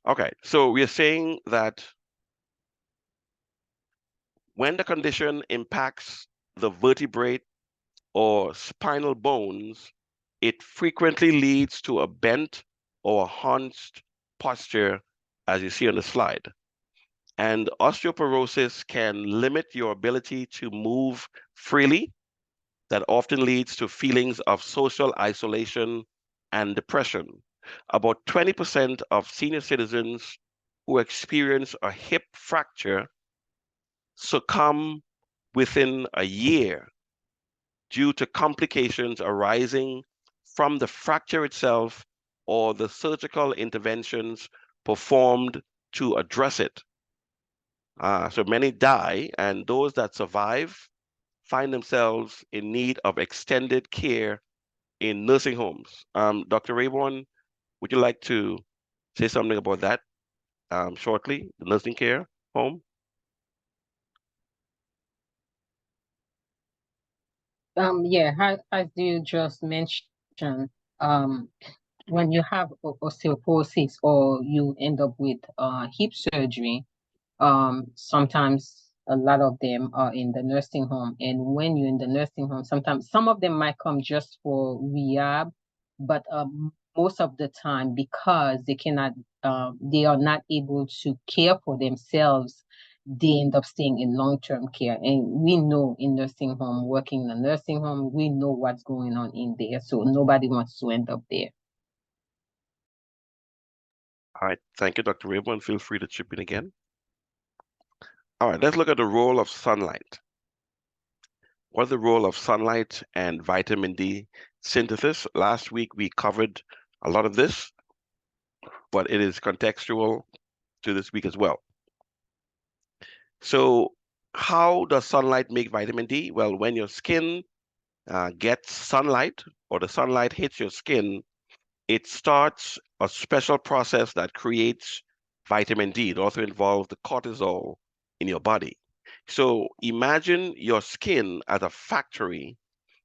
Okay, so we are saying that when the condition impacts the vertebrae or spinal bones, it frequently leads to a bent or a hunched posture, as you see on the slide. And osteoporosis can limit your ability to move freely. That often leads to feelings of social isolation and depression. About 20% of senior citizens who experience a hip fracture succumb within a year due to complications arising from the fracture itself or the surgical interventions performed to address it. So many die, and those that survive find themselves in need of extended care in nursing homes. Dr. Rayborn, would you like to say something about that shortly, the nursing care home? Yeah, as you just mentioned, um, when you have osteoporosis or you end up with hip surgery, sometimes a lot of them are in the nursing home. And when you're in the nursing home, sometimes some of them might come just for rehab, but most of the time, because they are not able to care for themselves, they end up staying in long-term care. And we know in nursing home, working in a nursing home, we know what's going on in there. So nobody wants to end up there. All right, thank you, Dr. Rayborn. Feel free to chip in again. All right, let's look at the role of sunlight. What is the role of sunlight and vitamin D synthesis? Last week we covered a lot of this, but it is contextual to this week as well. So, how does sunlight make vitamin D? Well, when your skin gets sunlight or the sunlight hits your skin, it starts a special process that creates vitamin D. It also involves the cortisol in your body. So imagine your skin as a factory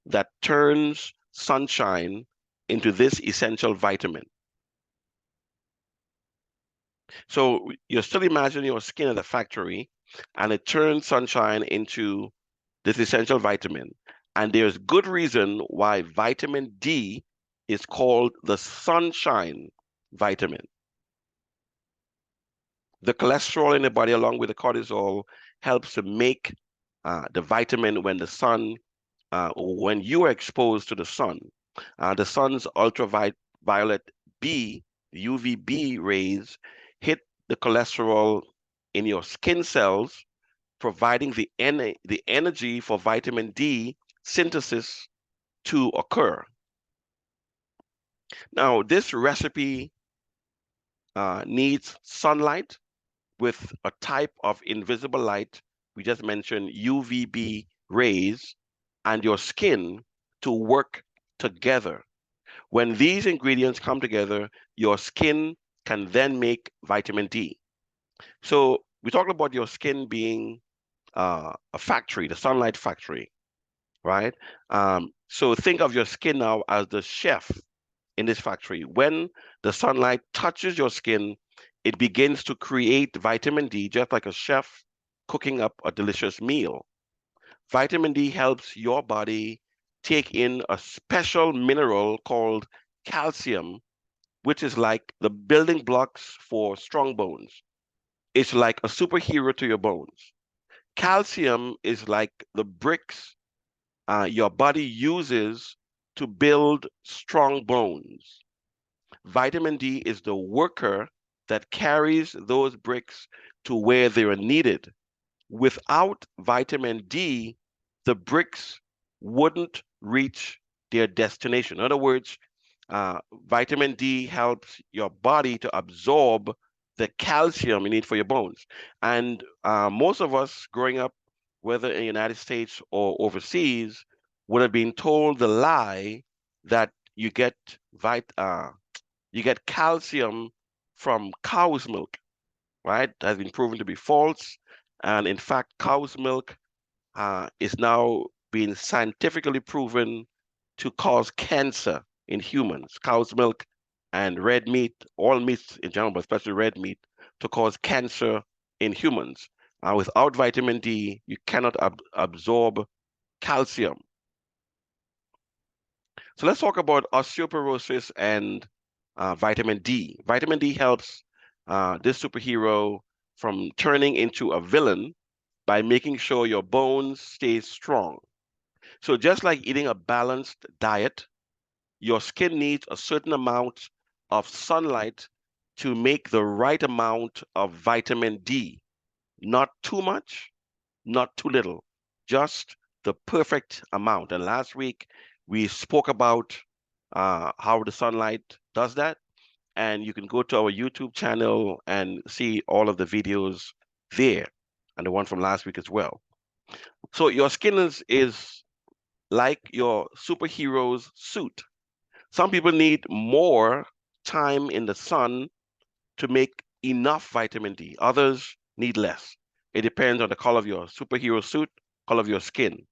that turns sunshine into this essential vitamin. So you're still imagining your skin as a factory, and it turns sunshine into this essential vitamin. And there's good reason why vitamin D is called the sunshine vitamin. The cholesterol in the body, along with the cortisol, helps to make the vitamin when the sun, when you are exposed to the sun. The sun's ultraviolet B, UVB rays, hit the cholesterol in your skin cells, providing the energy for vitamin D synthesis to occur. Now, this recipe needs sunlight with a type of invisible light, we just mentioned UVB rays, and your skin to work together. When these ingredients come together, your skin can then make vitamin D. So we talked about your skin being a factory, the sunlight factory, right? So think of your skin now as the chef in this factory. When the sunlight touches your skin, it begins to create vitamin D, just like a chef cooking up a delicious meal. Vitamin D helps your body take in a special mineral called calcium, which is like the building blocks for strong bones. It's like a superhero to your bones. Calcium is like the bricks your body uses to build strong bones. Vitamin D is the worker that carries those bricks to where they are needed. Without vitamin D, the bricks wouldn't reach their destination. In other words, vitamin D helps your body to absorb the calcium you need for your bones. And most of us growing up, whether in the United States or overseas, would have been told the lie that you get calcium from cow's milk, right? That has been proven to be false. And in fact, cow's milk is now being scientifically proven to cause cancer in humans. Cow's milk and red meat, all meats in general, but especially red meat, to cause cancer in humans. Without vitamin D, you cannot absorb calcium. So let's talk about osteoporosis and vitamin D. Vitamin D helps this superhero from turning into a villain by making sure your bones stay strong. So just like eating a balanced diet, your skin needs a certain amount of sunlight to make the right amount of vitamin D. Not too much, not too little, just the perfect amount. And last week we spoke about how the sunlight does that. And you can go to our YouTube channel and see all of the videos there, and the one from last week as well. So your skin is like your superhero's suit. Some people need more time in the sun to make enough vitamin D. Others need less. It depends on the color of your superhero suit, color of your skin.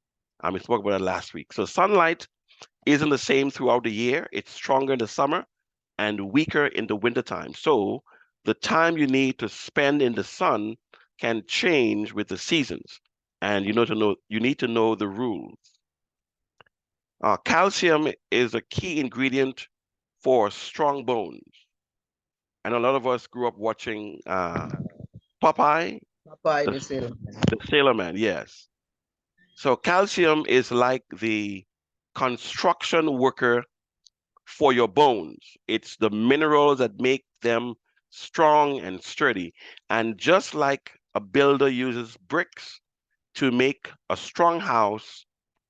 We spoke about that last week. So sunlight isn't the same throughout the year. It's stronger in the summer and weaker in the wintertime. So the time you need to spend in the sun can change with the seasons. And you need to know the rules. Calcium is a key ingredient for strong bones. I know a lot of us grew up watching Popeye, Popeye the, the Sailor the Sailor Man, yes. So calcium is like the construction worker for your bones. It's the minerals that make them strong and sturdy. And just like a builder uses bricks to make a strong house,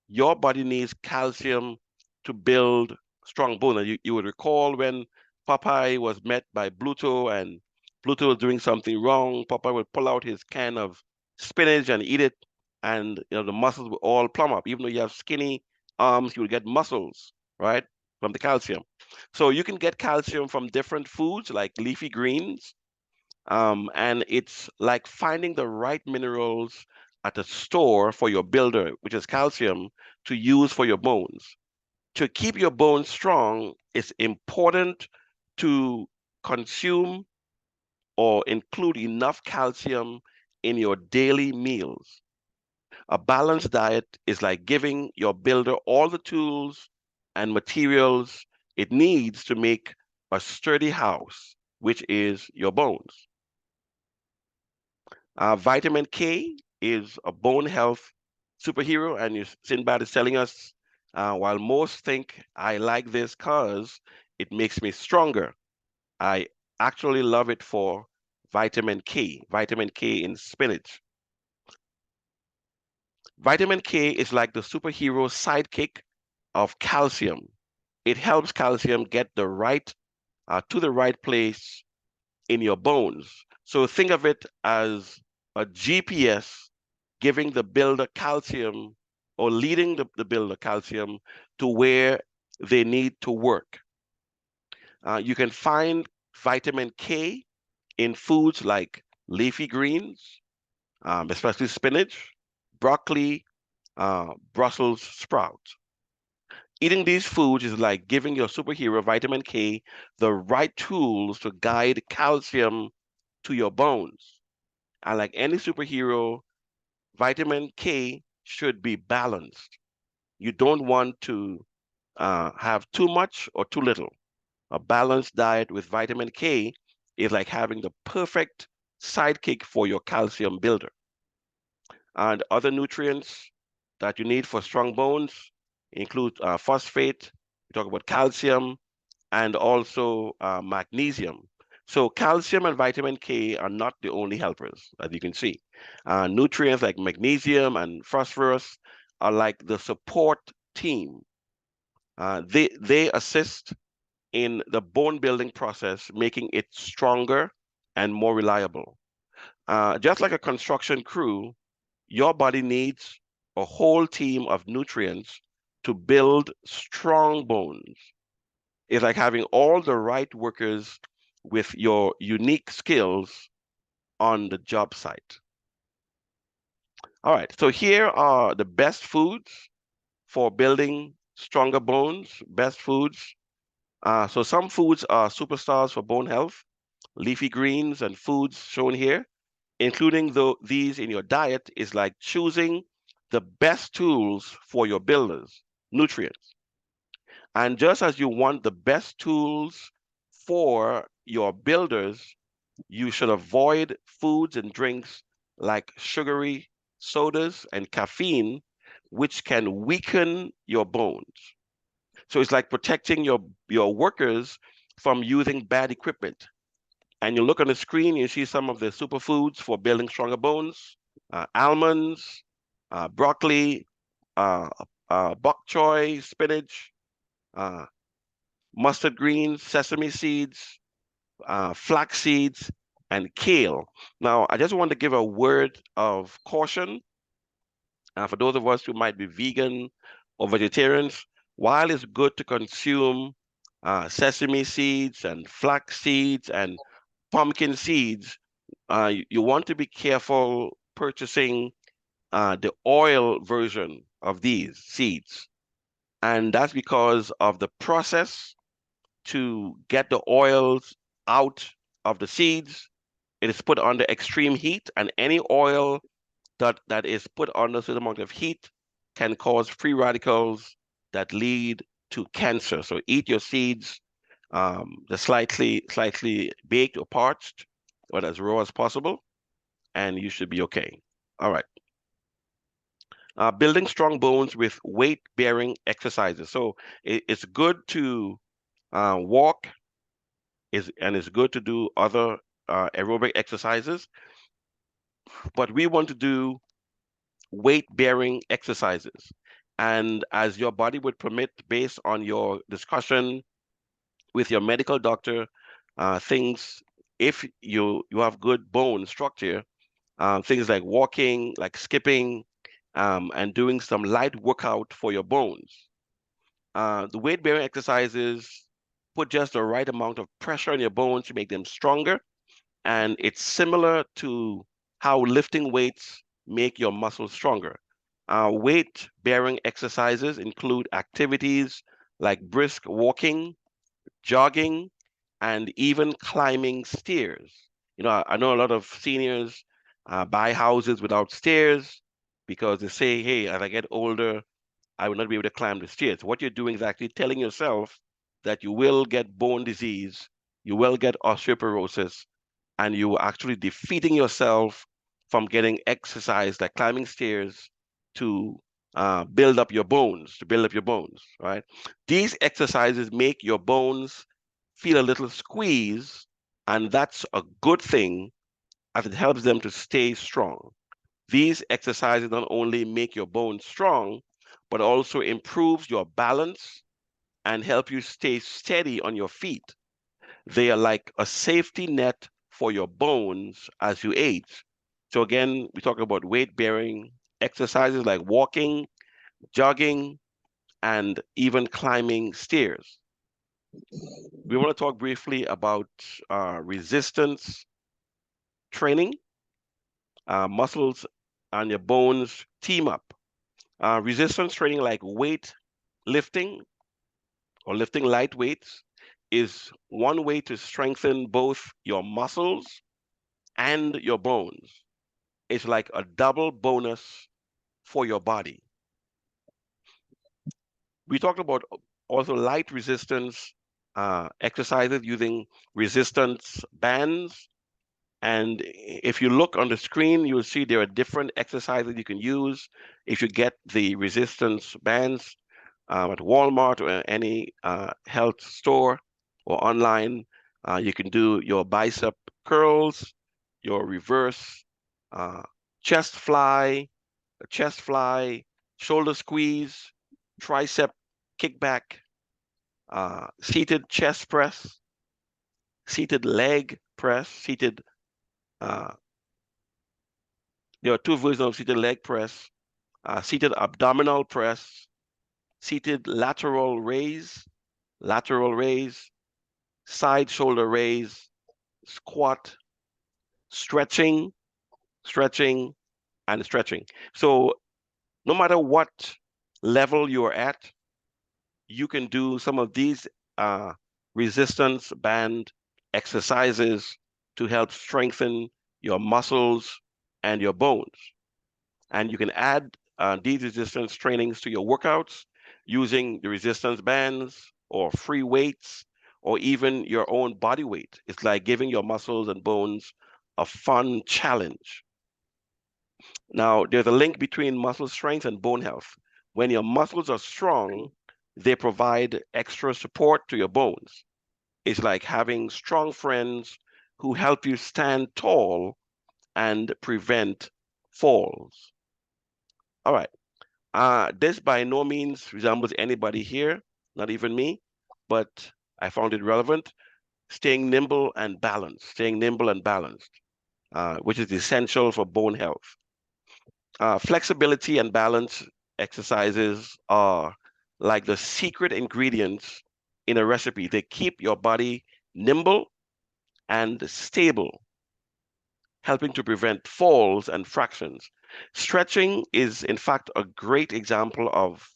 your body needs calcium to build strong bone. And you would recall when Popeye was met by Pluto and Pluto was doing something wrong, Popeye would pull out his can of spinach and eat it, and the muscles would all plumb up. Even though you have skinny arms, you would get muscles, right? From the calcium. So you can get calcium from different foods like leafy greens, and it's like finding the right minerals at a store for your builder, which is calcium, to use for your bones. To keep your bones strong, it's important to consume or include enough calcium in your daily meals. A balanced diet is like giving your builder all the tools and materials it needs to make a sturdy house, which is your bones. Vitamin K is a bone health superhero, and Sinbad is telling us, while most think I like this because it makes me stronger, I actually love it for vitamin K in spinach. Vitamin K is like the superhero sidekick of calcium. It helps calcium get to the right place in your bones. So think of it as a GPS giving the builder calcium or leading the builder calcium to where they need to work. You can find vitamin K in foods like leafy greens, especially spinach, broccoli, Brussels sprouts. Eating these foods is like giving your superhero vitamin K the right tools to guide calcium to your bones. And like any superhero, vitamin K should be balanced. You don't want to have too much or too little. A balanced diet with vitamin K is like having the perfect sidekick for your calcium builder. And other nutrients that you need for strong bones include phosphate, we talk about calcium, and also magnesium. So calcium and vitamin K are not the only helpers, as you can see. Nutrients like magnesium and phosphorus are like the support team. They assist in the bone building process, making it stronger and more reliable. Just like a construction crew, your body needs a whole team of nutrients to build strong bones. It's like having all the right workers with your unique skills on the job site. All right, so here are the best foods for building stronger bones, best foods So some foods are superstars for bone health, leafy greens and foods shown here. Including these in your diet is like choosing the best tools for your builders, nutrients. And just as you want the best tools for your builders, you should avoid foods and drinks like sugary sodas and caffeine, which can weaken your bones. So it's like protecting your workers from using bad equipment. And you look on the screen, you see some of the superfoods for building stronger bones, almonds, broccoli, uh, bok choy, spinach, uh, mustard greens, sesame seeds, flax seeds, and kale. Now, I just want to give a word of caution for those of us who might be vegan or vegetarians. While it's good to consume sesame seeds and flax seeds and pumpkin seeds, you want to be careful purchasing the oil version of these seeds. And that's because of the process to get the oils out of the seeds. It is put under extreme heat, and any oil that is put under a certain amount of heat can cause free radicals that lead to cancer. So eat your seeds, the slightly baked or parched, or as raw as possible, and you should be okay. All right. Building strong bones with weight-bearing exercises. So it's good to walk, and it's good to do other aerobic exercises, but we want to do weight-bearing exercises. And as your body would permit, based on your discussion with your medical doctor, things, if you have good bone structure, things like walking, like skipping, and doing some light workout for your bones. The weight bearing exercises put just the right amount of pressure on your bones to make them stronger. And it's similar to how lifting weights make your muscles stronger. Weight bearing exercises include activities like brisk walking, jogging, and even climbing stairs. I know a lot of seniors buy houses without stairs because they say, hey, as I get older, I will not be able to climb the stairs. What you're doing is actually telling yourself that you will get bone disease, you will get osteoporosis, and you are actually defeating yourself from getting exercise like climbing stairs to build up your bones, right? These exercises make your bones feel a little squeeze, and that's a good thing as it helps them to stay strong. These exercises not only make your bones strong, but also improves your balance and help you stay steady on your feet. They are like a safety net for your bones as you age. So again, we talk about weight-bearing exercises like walking, jogging, and even climbing stairs. We want to talk briefly about resistance training. Muscles and your bones team up. Resistance training like weight lifting or lifting light weights is one way to strengthen both your muscles and your bones. It's like a double bonus for your body. We talked about also light resistance exercises using resistance bands. And if you look on the screen, you'll see there are different exercises you can use. If you get the resistance bands at Walmart or any health store or online, you can do your bicep curls, your reverse uh, chest fly, chest fly, shoulder squeeze, tricep kickback, seated chest press, seated leg press, seated uh, there are two versions of seated leg press, seated abdominal press, seated lateral raise, side shoulder raise, squat, stretching, stretching, and stretching. So no matter what level you're at, you can do some of these resistance band exercises to help strengthen your muscles and your bones. And you can add these resistance trainings to your workouts using the resistance bands or free weights or even your own body weight. It's like giving your muscles and bones a fun challenge. Now, there's a link between muscle strength and bone health. When your muscles are strong, they provide extra support to your bones. It's like having strong friends who help you stand tall and prevent falls. All right. This by no means resembles anybody here, not even me, but I found it relevant. Staying nimble and balanced, which is essential for bone health. Flexibility and balance exercises are like the secret ingredients in a recipe. They keep your body nimble and stable, helping to prevent falls and fractures. Stretching is, in fact, a great example of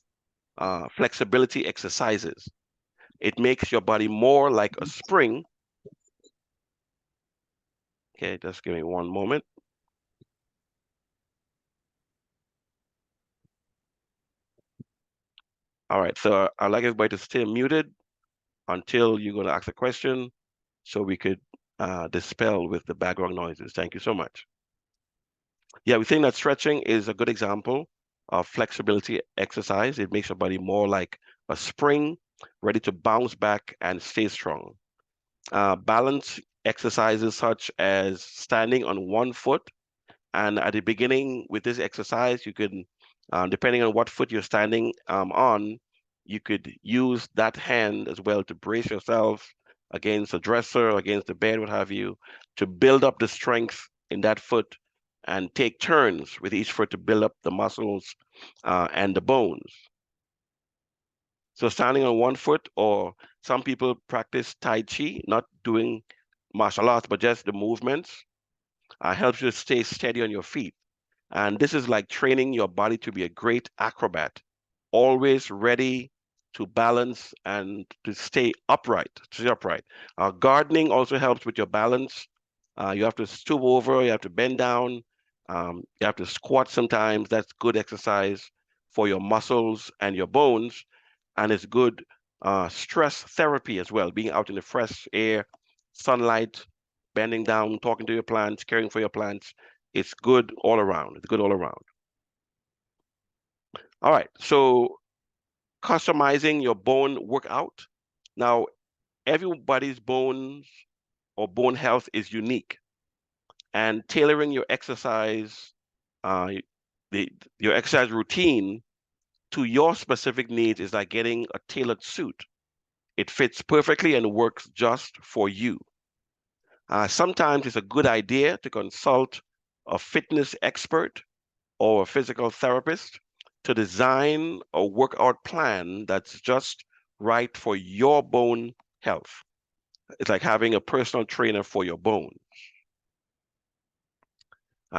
flexibility exercises. It makes your body more like a spring. Okay, just give me one moment. All right, so I'd like everybody to stay muted until you're going to ask a question so we could dispel with the background noises. Thank you so much. Yeah, we think that stretching is a good example of flexibility exercise. It makes your body more like a spring, ready to bounce back and stay strong. Balance exercises such as standing on one foot. And at the beginning with this exercise, you can, depending on what foot you're standing on, you could use that hand as well to brace yourself against a dresser, against the bed, what have you, to build up the strength in that foot and take turns with each foot to build up the muscles and the bones. So standing on one foot, or some people practice Tai Chi, not doing martial arts, but just the movements, helps you to stay steady on your feet. And this is like training your body to be a great acrobat, always ready to balance and to stay upright. Gardening also helps with your balance. You have to stoop over, you have to bend down, you have to squat sometimes. That's good exercise for your muscles and your bones. And it's good stress therapy as well, being out in the fresh air, sunlight, bending down, talking to your plants, caring for your plants. It's good all around. It's good all around. All right, so customizing your bone workout. Now, everybody's bones or bone health is unique, and tailoring your exercise, uh, your exercise routine to your specific needs is like getting a tailored suit. It fits perfectly and works just for you. Sometimes it's a good idea to consult a fitness expert or a physical therapist to design a workout plan that's just right for your bone health. It's like having a personal trainer for your bone.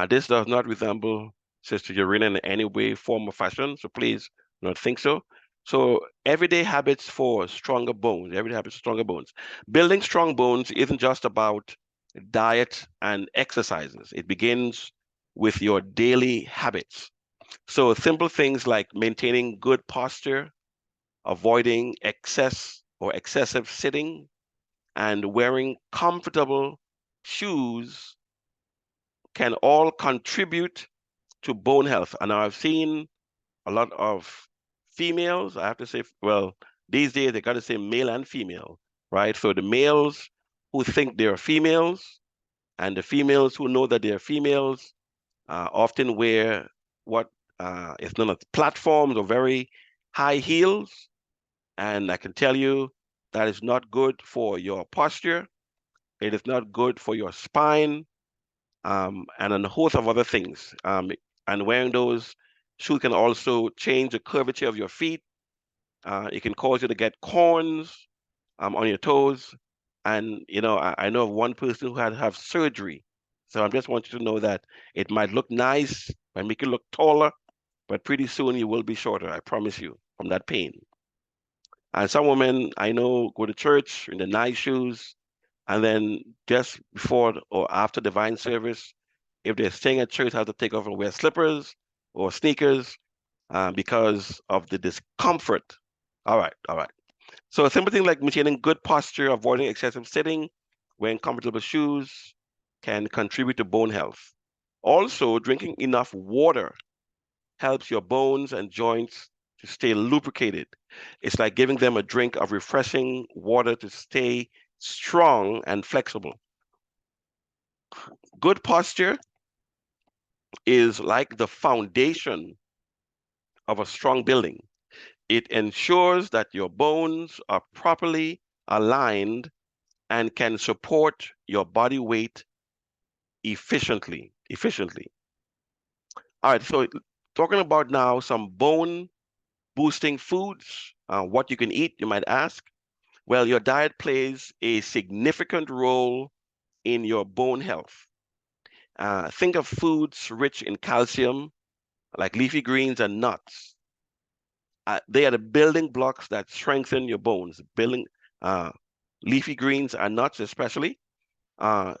This does not resemble Sister Urina in any way, form, or fashion, so please do not think so. So everyday habits for stronger bones, everyday habits for stronger bones. Building strong bones isn't just about diet and exercises. It begins with your daily habits. So simple things like maintaining good posture, avoiding excess or excessive sitting, and wearing comfortable shoes can all contribute to bone health. And I've seen a lot of females, I have to say, well, these days they got to say male and female, right? So the males who think they're females and the females who know that they're females often wear what is known as platforms or very high heels. And I can tell you that is not good for your posture. It is not good for your spine, and a host of other things. And wearing those shoes can also change the curvature of your feet. It can cause you to get corns on your toes. And I know of one person who had to have surgery. So I just want you to know that it might look nice, might make you look taller, but pretty soon you will be shorter, I promise you, from that pain. And some women I know go to church in the nice shoes, and then just before or after divine service, if they're staying at church, have to take off and wear slippers or sneakers because of the discomfort. All right, all right. So a simple thing like maintaining good posture, avoiding excessive sitting, wearing comfortable shoes can contribute to bone health. Also, drinking enough water helps your bones and joints to stay lubricated. It's like giving them a drink of refreshing water to stay strong and flexible. Good posture is like the foundation of a strong building. It ensures that your bones are properly aligned and can support your body weight efficiently. All right, so talking about now some bone boosting foods, what you can eat, you might ask. Well, your diet plays a significant role in your bone health. Think of foods rich in calcium, like leafy greens and nuts. They are the building blocks that strengthen your bones. Building uh, leafy greens and nuts, especially. Uh,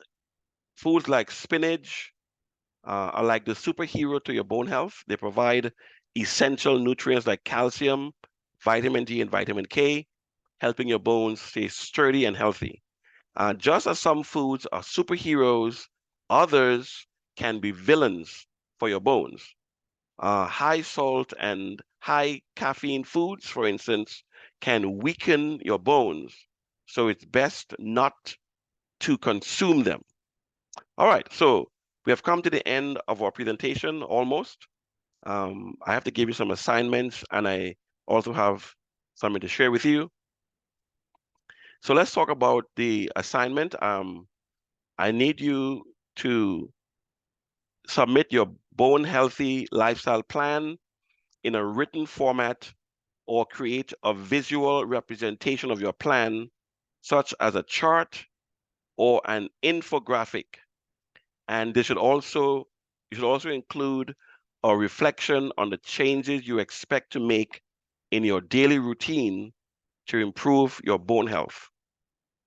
Foods like spinach are like the superhero to your bone health. They provide essential nutrients like calcium, vitamin D, and vitamin K, helping your bones stay sturdy and healthy. Just as some foods are superheroes, others can be villains for your bones. High salt and high caffeine foods, for instance, can weaken your bones. So it's best not to consume them. All right, so we have come to the end of our presentation almost. I have to give you some assignments and I also have something to share with you. So let's talk about the assignment. I need you to submit your bone healthy lifestyle plan in a written format or create a visual representation of your plan, such as a chart or an infographic. And you should also include a reflection on the changes you expect to make in your daily routine to improve your bone health.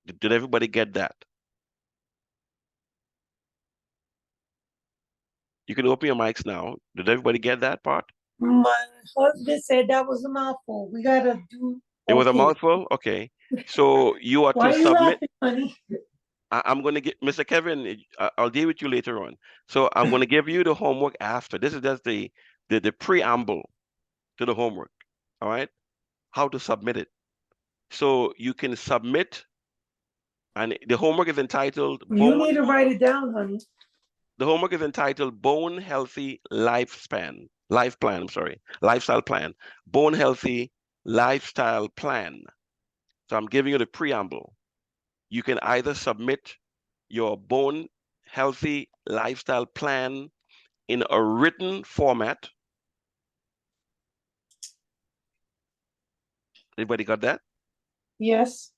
Did everybody get that? You can open your mics now. Did everybody get that part? My husband said that was a mouthful. We gotta do. It was a Okay. mouthful? Okay. So you are Why to are you submit. laughing, honey? I'm going to get Mr. Kevin. I'll deal with you later on. So I'm going to give you the homework after. This is just the preamble to the homework. All right. How to submit it. So you can submit, and the homework is entitled You need Bone. to write it down, honey. The homework is entitled Bone Healthy Lifespan. Life Plan, I'm sorry. Lifestyle Plan. Bone Healthy Lifestyle Plan. So I'm giving you the preamble. You can either submit your bone healthy lifestyle plan in a written format. Everybody got that? Yes.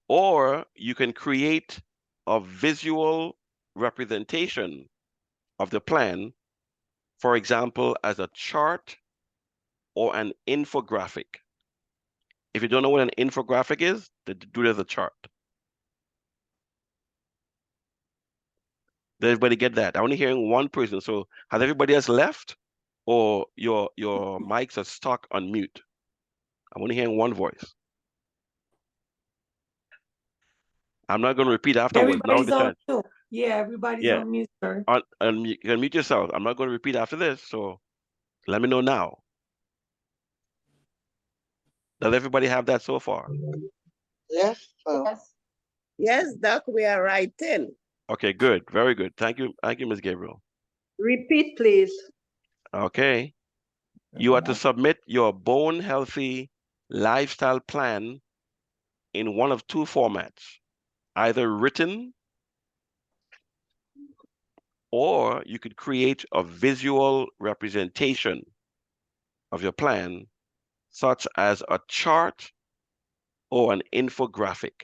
Or you can create a visual representation of the plan, for example, as a chart or an infographic. If you don't know what an infographic is, do it as a chart. Did everybody get that? I'm only hearing one person. So has everybody else left? Or your mics are stuck on mute? I'm only hearing one voice. I'm not going to repeat afterwards. Now Everybody's the on chance. mute. Yeah, everybody's Yeah, on mute, sir. you can mute yourself. I'm not going to repeat after this. So let me know now. Does everybody have that so far? Yes. Yes. Yes, Doc, we are writing. Okay, good. Very good. Thank you. Thank you, Ms. Gabriel. Repeat, please. Okay. You are to submit your bone healthy lifestyle plan in one of two formats, either written or you could create a visual representation of your plan, such as a chart or an infographic.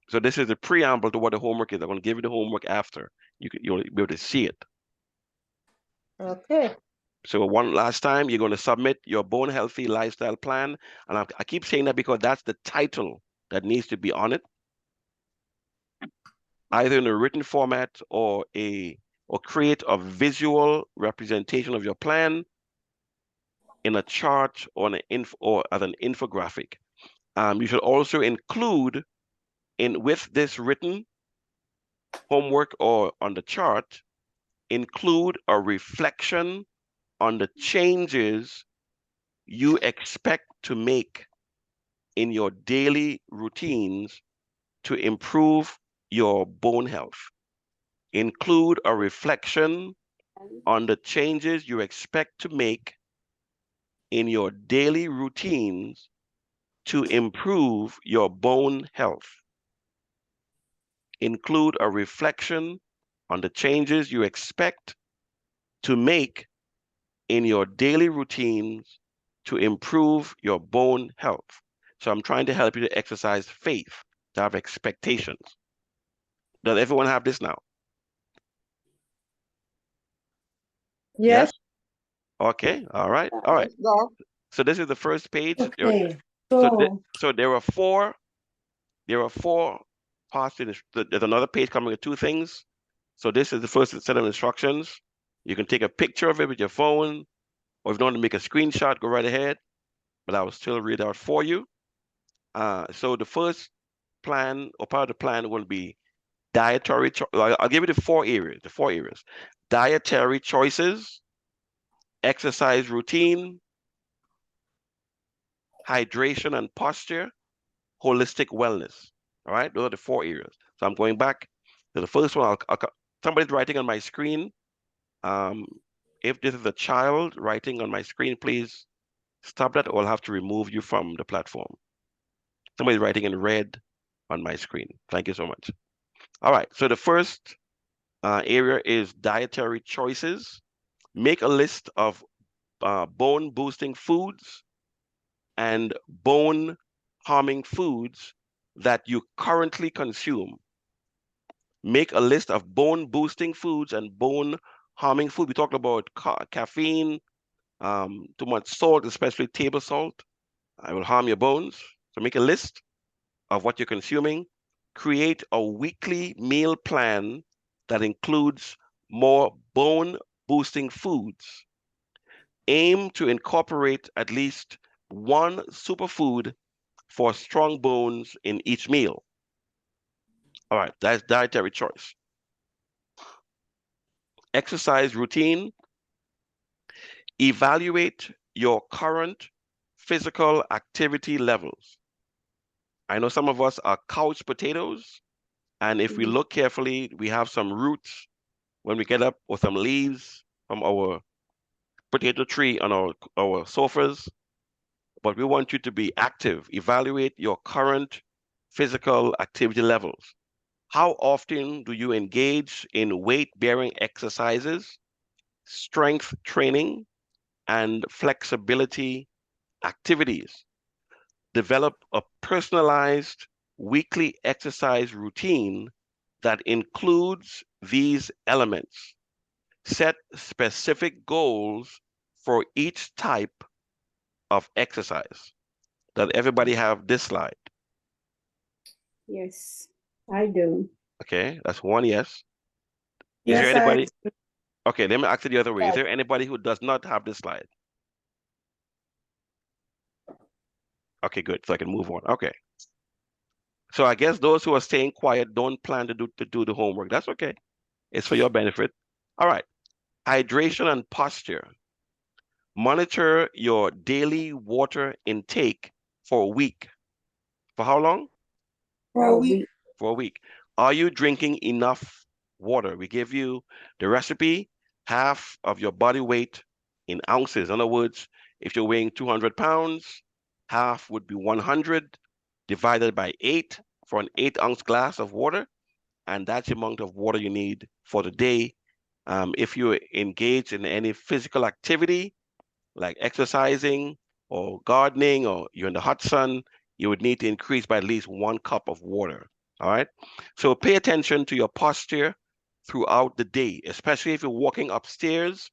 So this is the preamble to what the homework is. I'm going to give you the homework after. You'll be able to see it. Okay. So one last time, you're going to submit your bone healthy lifestyle plan. And I keep saying that because that's the title that needs to be on it, either in a written format or create a visual representation of your plan in a chart or or as an infographic. You should also include with this written homework or on the chart, include a reflection on the changes you expect to make in your daily routines to improve your bone health. Include a reflection on the changes you expect to make in your daily routines to improve your bone health. Include a reflection on the changes you expect to make in your daily routines to improve your bone health. So I'm trying to help you to exercise faith, to have expectations. Does everyone have this now? Yes. Okay. All right. All right. So this is the first page. Okay. So there are four parts to this. There's another page coming with two things. So this is the first set of instructions. You can take a picture of it with your phone, or if you want to make a screenshot, go right ahead. But I will still read out for you. So the first plan or part of the plan will be dietary. I'll give you the four areas. Dietary choices, exercise routine, hydration and posture, holistic wellness. All right, those are the four areas. So I'm going back to the first one. Somebody's writing on my screen. If this is a child writing on my screen, please stop that, or I'll have to remove you from the platform. Somebody's writing in red on my screen. Thank you so much. All right, so the first area is dietary choices. Make a list of bone boosting foods and bone harming foods that you currently consume. Make a list of bone boosting foods and bone harming food. We talked about caffeine, too much salt, especially table salt. It will harm your bones. So make a list of what you're consuming. Create a weekly meal plan that includes more bone boosting foods. Aim to incorporate at least one superfood for strong bones in each meal. All right, that's dietary choice. Exercise routine. Evaluate your current physical activity levels. I know some of us are couch potatoes, and if we look carefully, we have some roots when we get up, or some leaves from our potato tree on our sofas. But we want you to be active. Evaluate your current physical activity levels. How often do you engage in weight-bearing exercises, strength training, and flexibility activities? Develop a personalized weekly exercise routine that includes these elements. Set specific goals for each type of exercise. Does everybody have this slide? Yes, I do. Okay, that's one yes. Is there Yes, anybody? Okay, let me ask it the other way. Is there anybody who does not have this slide? Okay, good. So I can move on. Okay. So I guess those who are staying quiet don't plan to do the homework. That's okay. It's for your benefit. All right. Hydration and posture. Monitor your daily water intake for a week. For how long? For a week. For a week. Are you drinking enough water? We give you the recipe, half of your body weight in ounces. In other words, if you're weighing 200 pounds, half would be 100 divided by 8 for an 8-ounce glass of water. And that's the amount of water you need for the day. If you engage in any physical activity, like exercising or gardening, or you're in the hot sun, you would need to increase by at least 1 cup of water. All right. So pay attention to your posture throughout the day, especially if you're walking upstairs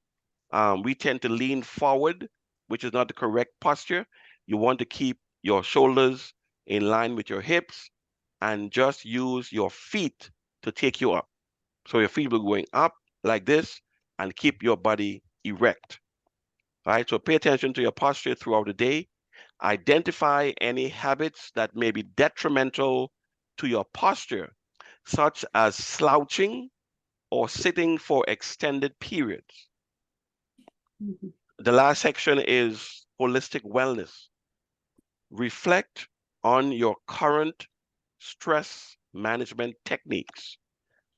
we tend to lean forward, which is not the correct posture. You want to keep your shoulders in line with your hips and just use your feet to take you up. So your feet will be going up like this and keep your body erect. All right, so pay attention to your posture throughout the day. Identify any habits that may be detrimental to your posture, such as slouching or sitting for extended periods. The last section is holistic wellness. Reflect on your current stress management techniques.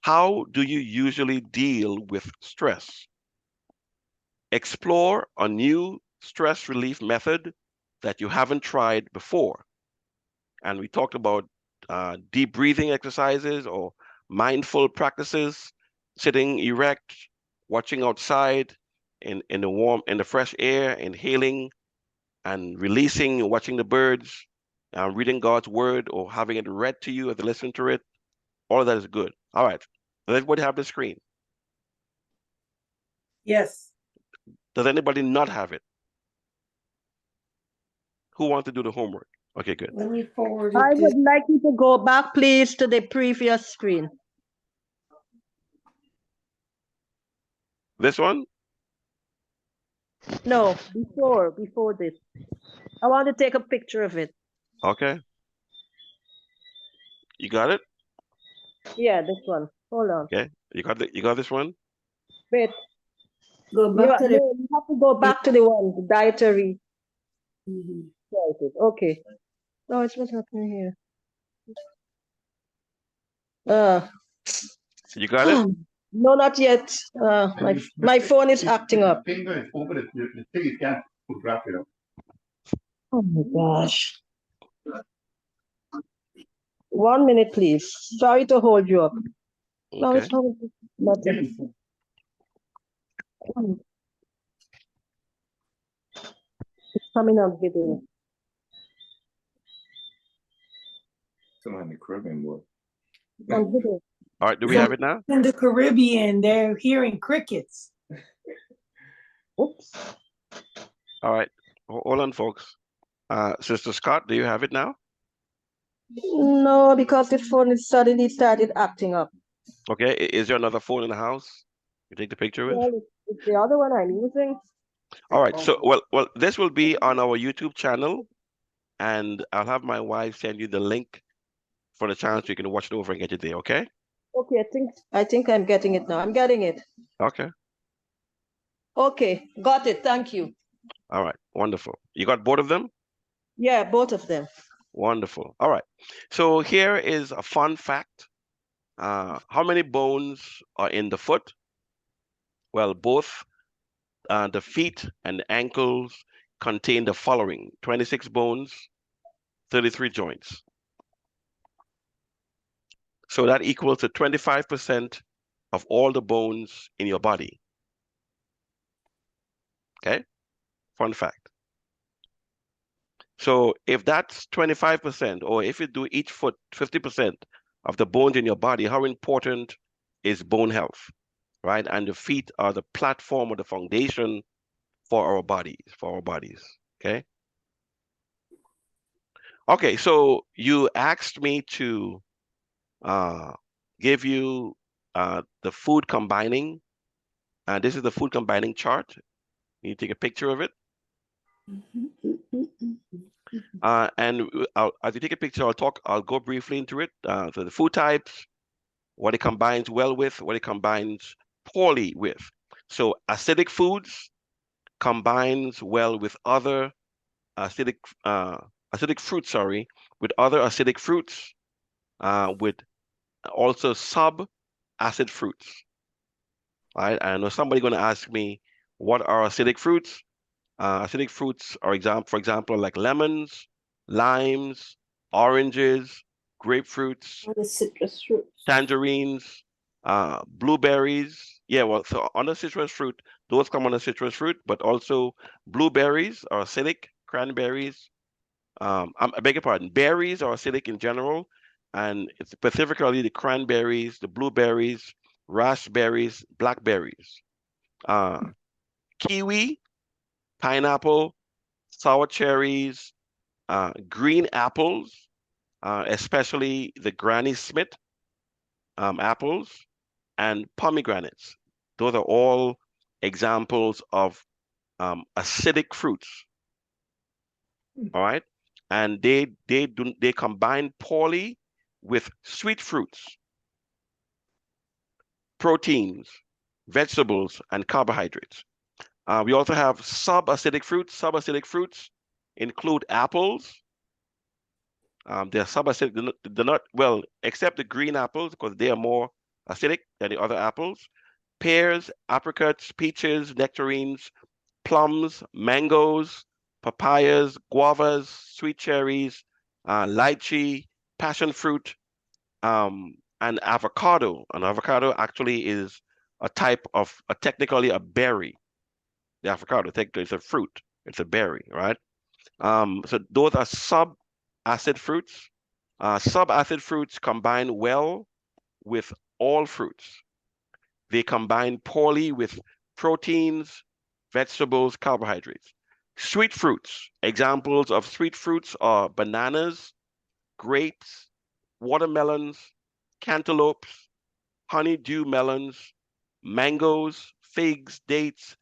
How do you usually deal with stress? Explore a new stress relief method that you haven't tried before. And we talked about deep breathing exercises or mindful practices, sitting erect, watching outside in the warm, in the fresh air, inhaling and releasing, watching the birds, reading God's word or having it read to you as you listen to it. All of that is good. All right. Does everybody have the screen? Yes. Does anybody not have it? Who wants to do the homework? Okay, good. Let me forward I it. would like you to go back, please, to the previous screen. This one? No, before this. I want to take a picture of it. Okay. You got it? Yeah, this one. Hold on. Okay. You got this one? Wait. Go back to the. No, you have to go back to the one, the dietary. Okay. No, it's what's happening here. You got it? No, not yet. My phone is acting up. Oh my gosh. 1 minute, please. Sorry to hold you up. No, Okay. it's not. Nothing. It's coming on video. Someone in the Caribbean would. On video. All right. Do we have it now? In the Caribbean, they're hearing crickets. Oops. All right. Hold on, folks. Sister Scott, do you have it now? No, because the phone is suddenly started acting up. Okay. Is there another phone in the house you take the picture with? Well, it's the other one I'm using. All right. So, well, this will be on our YouTube channel, and I'll have my wife send you the link for the channel so you can watch it over and get it there. Okay. Okay, I think I'm getting it now. I'm getting it. Okay. Okay, got it. Thank you. All right. Wonderful. You got both of them? Yeah, both of them. Wonderful. All right. So here is a fun fact. How many bones are in the foot? Well, both the feet and the ankles contain the following: 26 bones, 33 joints. So that equals to 25% of all the bones in your body. Okay? Fun fact. So if that's 25%, or if you do each foot 50% of the bones in your body, how important is bone health, right? And the feet are the platform or the foundation for our bodies, okay? Okay, so you asked me to give you the food combining. This is the food combining chart. You take a picture of it. And as you take a picture, I'll go briefly into it. So the food types, what it combines well with, what it combines poorly with. So acidic foods combines well with other acidic fruits, with other acidic fruits, with also sub-acid fruits. Right? I know somebody going to ask me, what are acidic fruits? Acidic fruits are for example, like lemons, limes, oranges, grapefruits, The citrus fruits. tangerines, blueberries. Yeah, well, so on the citrus fruit, those come on the citrus fruit, but also blueberries are acidic, cranberries. I beg your pardon, berries are acidic in general, and it's specifically the cranberries, the blueberries, raspberries, blackberries. kiwi, pineapple, sour cherries, green apples, especially the Granny Smith apples, and pomegranates. Those are all examples of acidic fruits. All right, and they combine poorly with sweet fruits, proteins, vegetables, and carbohydrates. We also have subacidic fruits. Subacidic fruits include apples. They're subacidic. They're not, well, except the green apples because they are more acidic than the other apples. Pears, apricots, peaches, nectarines, plums, mangoes, papayas, guavas, sweet cherries, lychee, passion fruit, and avocado. An avocado actually is a type of, technically a berry. The avocado, technically, it's a fruit. It's a berry, right? So those are sub-acid fruits. Sub-acid fruits combine well with all fruits. They combine poorly with proteins, vegetables, carbohydrates. Sweet fruits. Examples of sweet fruits are bananas, grapes, watermelons, cantaloupes, honeydew melons, mangoes, figs, dates,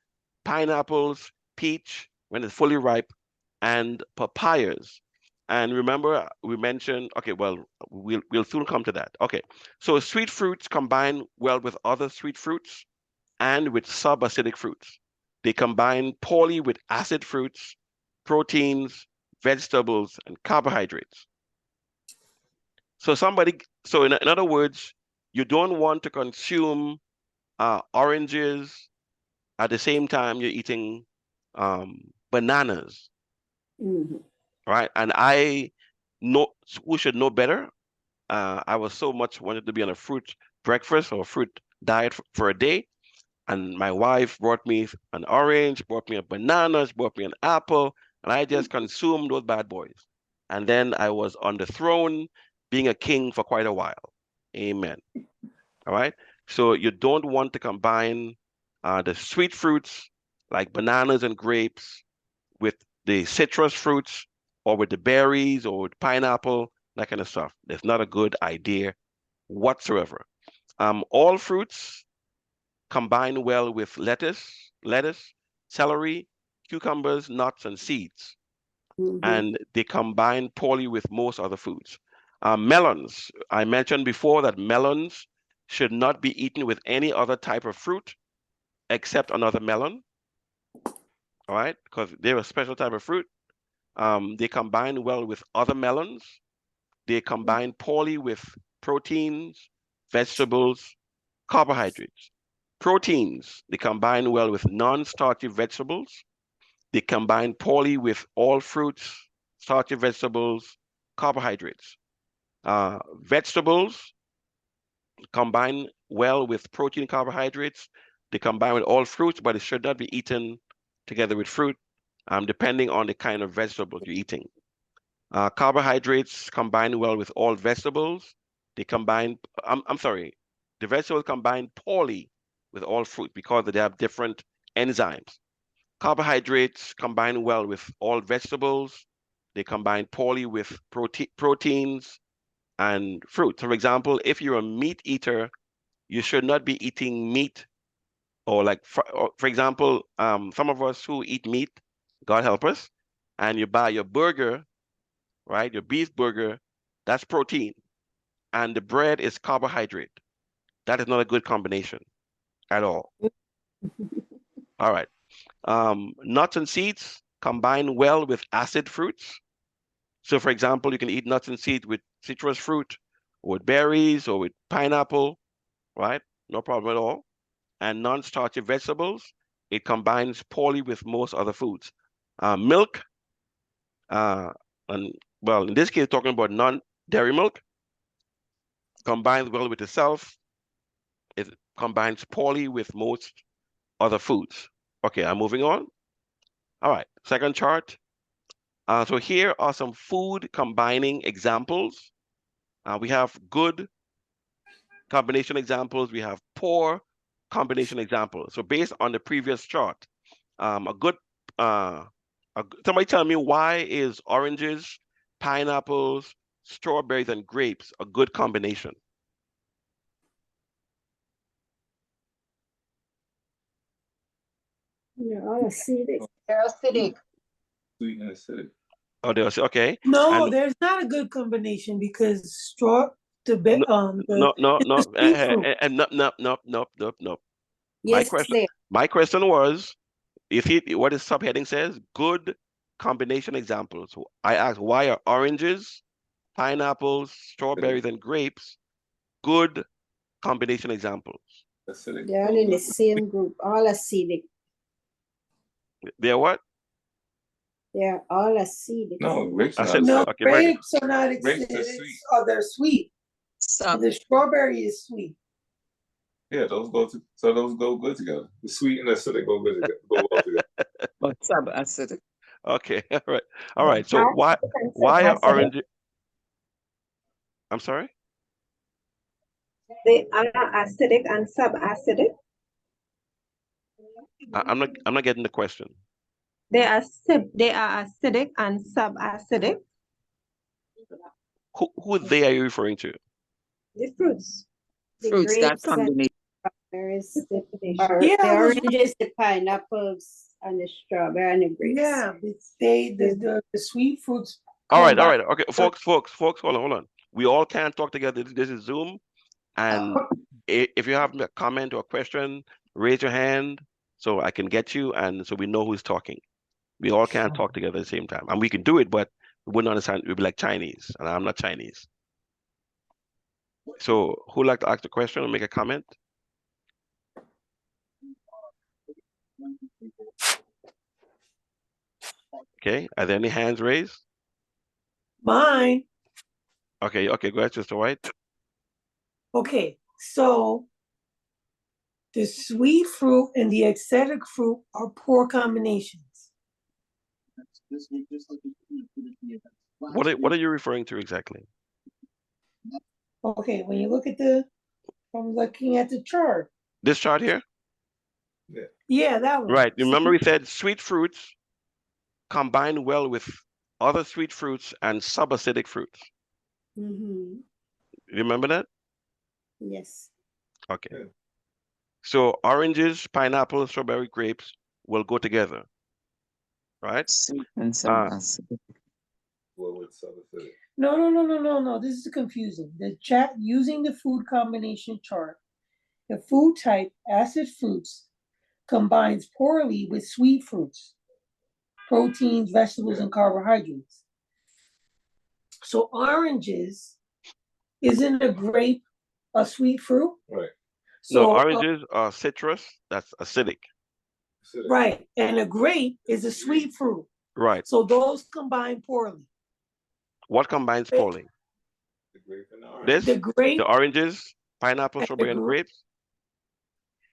pineapples, peach when it's fully ripe, and papayas. And remember, we mentioned, okay, well, we'll soon come to that. Okay, so sweet fruits combine well with other sweet fruits and with subacidic fruits. They combine poorly with acid fruits, proteins, vegetables, and carbohydrates. So in other words, you don't want to consume oranges at the same time you're eating bananas, right? And I know who should know better. I was so much wanted to be on a fruit breakfast or fruit diet for a day. And my wife brought me an orange, brought me a banana, brought me an apple, and I just consumed those bad boys. And then I was on the throne being a king for quite a while. Amen. All right. So you don't want to combine the sweet fruits like bananas and grapes with the citrus fruits or with the berries or with pineapple, that kind of stuff. That's not a good idea whatsoever. All fruits combine well with lettuce, celery, cucumbers, nuts, and seeds. And they combine poorly with most other foods. Melons, I mentioned before that melons should not be eaten with any other type of fruit except another melon, all right? Because they're a special type of fruit. They combine well with other melons. They combine poorly with proteins, vegetables, carbohydrates. Proteins, they combine well with non-starchy vegetables. They combine poorly with all fruits, starchy vegetables, carbohydrates. Vegetables combine well with protein carbohydrates. They combine with all fruits, but it should not be eaten together with fruit, depending on the kind of vegetables you're eating. Carbohydrates combine well with all vegetables. They combine, I'm sorry, the vegetables combine poorly with all fruit because they have different enzymes. Carbohydrates combine well with all vegetables. They combine poorly with proteins and fruit. For example, if you're a meat eater, you should not be eating meat or like, for example, some of us who eat meat, God help us, and you buy your burger, right? Your beef burger, that's protein. And the bread is carbohydrate. That is not a good combination at all. All right. Nuts and seeds combine well with acid fruits. So for example, you can eat nuts and seeds with citrus fruit or with berries or with pineapple, right? No problem at all. And non-starchy vegetables, it combines poorly with most other foods. Milk, uh, and well, in this case, talking about non-dairy milk, combines well with itself. It combines poorly with most other foods. Okay, I'm moving on. All right, second chart. So here are some food combining examples. We have good combination examples. We have poor combination examples. So based on the previous chart, A good somebody tell me, why is oranges, pineapples, strawberries, and grapes a good combination? Yeah, all acidic. They're acidic. Sweet and acidic. Oh, they say, okay. No, And there's not a good combination because no, no, no, it's no, a sweet fruit. and nope. Yes, there. My question was, you see what the subheading says? Good combination examples. I asked, why are oranges, pineapples, strawberries, and grapes good combination examples? Acidic. They're all in the same group, all acidic. They're what? They're all acidic. No, grapes I are said, No, acidic. okay, very good. grapes are not Grapes are acidic. sweet. Oh, they're sweet. Some. The strawberry is sweet. Yeah, those go good together. The sweet and acidic go good together. Go well together. But subacidic. Okay, all right. So why are oranges? I'm sorry. They are acidic and subacidic. I'm not getting the question. They are acidic and subacidic. Who they are you referring to? The fruits. The Fruits, that grapes and combination. strawberries, Definition. or Yeah, the I was- oranges, the pineapples, and the strawberry and the grapes. Yeah, the sweet fruits. All right. combine- Okay, folks, hold on. We all can't talk together. This is Zoom, and if you have a comment or a question, raise your hand so I can get you, and so we know who's talking. We all can't talk together at the same time, and we can do it, but we wouldn't understand. We'd be like Chinese, and I'm not Chinese. So, who'd like to ask the question or make a comment? Okay, are there any hands raised? Mine. Okay, go ahead, Sister White. Okay, so the sweet fruit and the acidic fruit are poor combinations. What are you referring to exactly? Okay, when you look at I'm looking at the chart. This chart here? Yeah, that one. Right. Remember we said sweet fruits combine well with other sweet fruits and subacidic fruits. Mm-hmm. Remember that? Yes. Okay. Yeah. So oranges, pineapple, strawberry, grapes will go together, right? Sweet and subacidic. Well, with subacidic. No. This is confusing. The chat using the food combination chart, the food type acid fruits combines poorly with sweet fruits, proteins, vegetables, and carbohydrates. So oranges, isn't a grape a sweet fruit? Right. So No, oranges are citrus, that's acidic. Acidic. right, and a grape is a sweet fruit. Right. So those combine poorly. What combines poorly? The grape and the orange. This? The grape, The oranges, pineapple, strawberry, and grapes?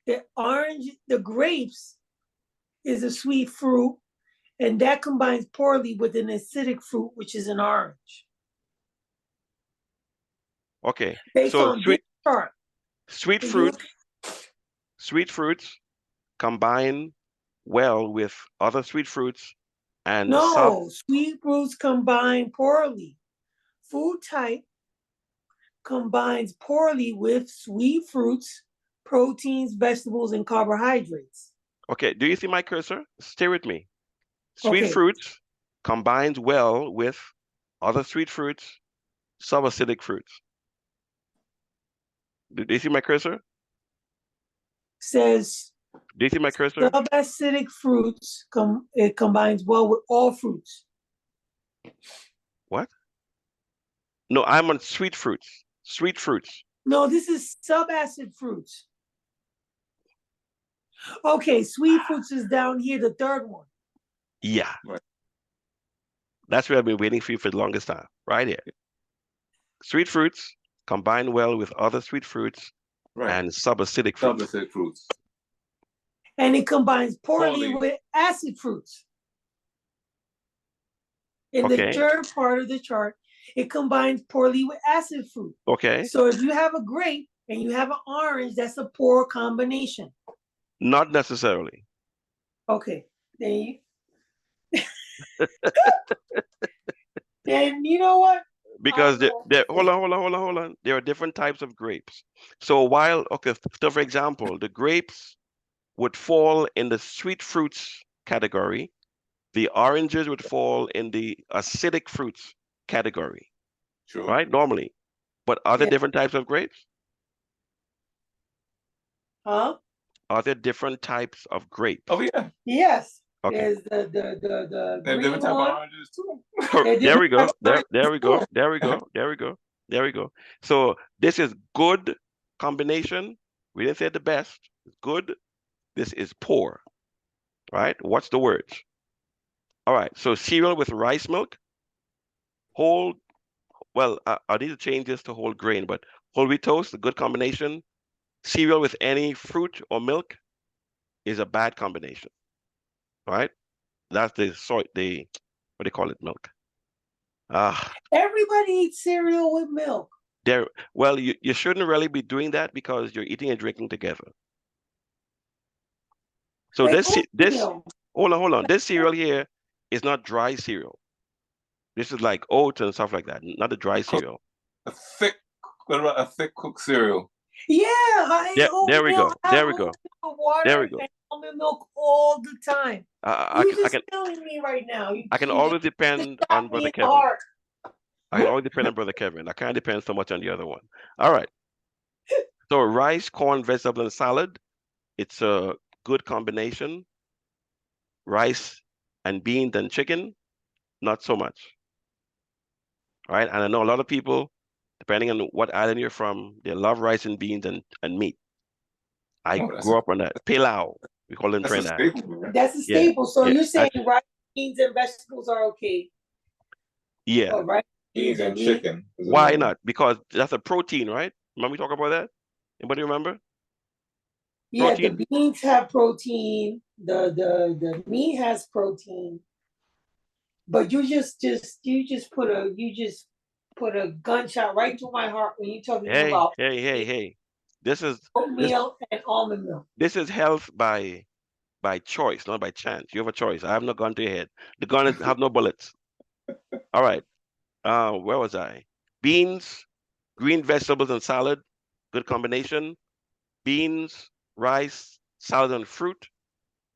the grapes is a sweet fruit, and that combines poorly with an acidic fruit, which is an orange. Okay. Based So on this chart. sweet So fruits combine well with other sweet fruits and No, sweet fruits combine poorly. Food type combines poorly with sweet fruits, proteins, vegetables, and carbohydrates. Okay, do you see my cursor? Stay with me. Sweet Okay. fruits combines well with other sweet fruits, subacidic fruits. Do you see my cursor? Says Do you see my cursor? subacidic fruits it combines well with all fruits. What? No, I'm on sweet fruits. Sweet fruits. No, this is subacid fruits. Okay, sweet fruits is down here, the third one. Yeah. Right. That's where I've been waiting for you for the longest time. Right here. Sweet fruits combine well with other sweet fruits and subacidic fruits. Subacidic fruits. And it combines poorly with acid fruits. In the third part of the chart, it combines poorly with acid fruit. Okay. So if you have a grape and you have an orange, that's a poor combination. Not necessarily. Okay. Then you know what? Because hold on. There are different types of grapes. So okay, so for example, the grapes would fall in the sweet fruits category. The oranges would fall in the acidic fruits category, Sure. right? Normally. But are there Yeah. different types of grapes? Huh? Are there different types of grapes? Oh yeah. Yes. Okay. There's the And green different type of one. oranges too. There we go. Different There we go. too. There we go. There we go. There we go. So this is good combination. We didn't say the best. It's good. This is poor. Right? What's the words? All right. So cereal with rice milk, whole. Well, I need to change this to whole grain, but whole wheat toast, a good combination. Cereal with any fruit or milk is a bad combination. Right? That's the what do you call it? Milk. Everybody eats cereal with milk. Well, you shouldn't really be doing that because you're eating and drinking together. So With this oatmeal. hold on. This cereal here is not dry cereal. This is like oats and stuff like that, not a dry cereal. A thick, what about a thick cooked cereal? Yeah, I eat There we oatmeal. go. I have There we go. oatmeal water There we go. and almond milk all the time. I You just can killing me right now. I can You always just depend shot on me Brother in the Kevin. heart. I can always depend on Brother Kevin. I can't depend so much on the other one. All right. So rice, corn, vegetable, and salad. It's a good combination. Rice and beans and chicken, not so much. Right? And I know a lot of people, depending on what island you're from, they love rice and beans and meat. I grew up on that. Pilau, we call it in That's a Trinidad. staple. That's a Yeah, staple. So yeah. you're saying rice, beans, and vegetables are okay. Yeah. But rice, Beans and chicken. Why not? Because that's a protein, right? Remember we talk about that? Anybody remember? Yeah, Protein? the beans have protein. The meat has protein. But you just put a gunshot right through my heart when you're talking about Hey. This is oatmeal and almond milk. this is health by choice, not by chance. You have a choice. I have no gun to your head. The gun have no bullets. All right. Where was I? Beans, green vegetables and salad, good combination. Beans, rice, salad and fruit,